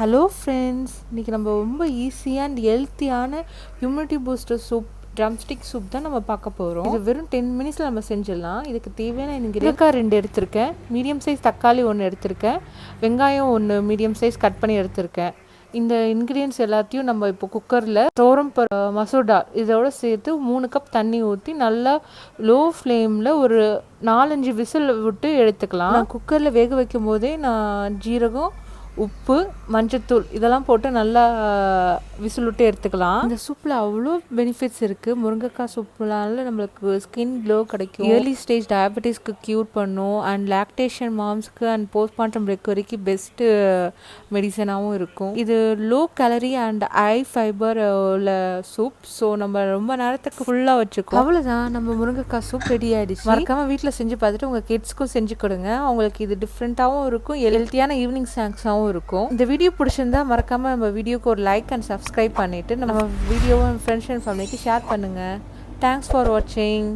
Hello friends, இன்றைக்கி நம்ம ரொம்ப ஈஸியாக அண்ட் ஹெல்த்தியான immunity booster soup drumstick soup தான் நம்ம பார்க்க போகிறோம். இது வெறும் 10 மினிட்ஸில் நம்ம செஞ்சிடலாம். இதுக்கு தேவையான இன்க்ரீடியன்ட் 2 எடுத்திருக்கேன், மீடியம் சைஸ் தக்காளி 1 எடுத்திருக்கேன், வெங்காயம் 1 மீடியம் சைஸ் கட் பண்ணி எடுத்திருக்கேன். இந்த இன்க்ரீடியன்ஸ் எல்லாத்தையும் நம்ம இப்போ குக்கரில் மசூர் டால் இதோட சேர்த்து 3 கப் தண்ணி ஊற்றி நல்லா லோ ஃப்ளேமில் ஒரு 4-5 விசில் விட்டு எடுத்துக்கலாம். நான் குக்கரில் வேக வைக்கும் போதே நான் ஜீரகம், உப்பு, மஞ்சத்தூள் இதெல்லாம் போட்டு நல்லா விசில் விட்டு எடுத்துக்கலாம். இந்த சூப்பில் அவ்வளோ பெனிஃபிட்ஸ் இருக்குது. முருங்கைக்காய் சூப்னால நம்மளுக்கு ஸ்கின் க்ளோ கிடைக்கும், ஏர்லி ஸ்டேஜ் டயபெட்டிஸ்க்கு க்யூர் பண்ணும், அண்ட் லாக்டேஷன் மாம்ஸ்க்கு அண்ட் போஸ்ட்மார்ட்டம் ரெக்கவரிக்கு பெஸ்ட்டு மெடிசனாகவும் இருக்கும். இது low calorie and high fibre உள்ள சூப். ஸோ நம்ம ரொம்ப நேரத்துக்கு ஃபுல்லாக வச்சுக்கோம். அவ்வளோதான், நம்ம முருங்கைக்காய் சூப் ரெடி ஆகிடுச்சு. மறக்காமல் வீட்டில் செஞ்சு பார்த்துட்டு உங்கள் கிட்ஸ்க்கும் செஞ்சு கொடுங்க. அவங்களுக்கு இது டிஃப்ரெண்ட்டாகவும் இருக்கும், ஹெல்த்தியான ஈவினிங் ஸ்நாக்ஸாகவும் இருக்கும். இந்த வீடியோ பிடிச்சிருந்தா மறக்காம நம்ம வீடியோக்கு ஒரு லைக் அண்ட் சப்ஸ்கிரைப் பண்ணிட்டு நம்ம வீடியோவை ஃப்ரெண்ட்ஸ் அண்ட் ஃபேமிலிக்கு ஷேர் பண்ணுங்க. தேங்க்ஸ் ஃபார் வாட்சிங்.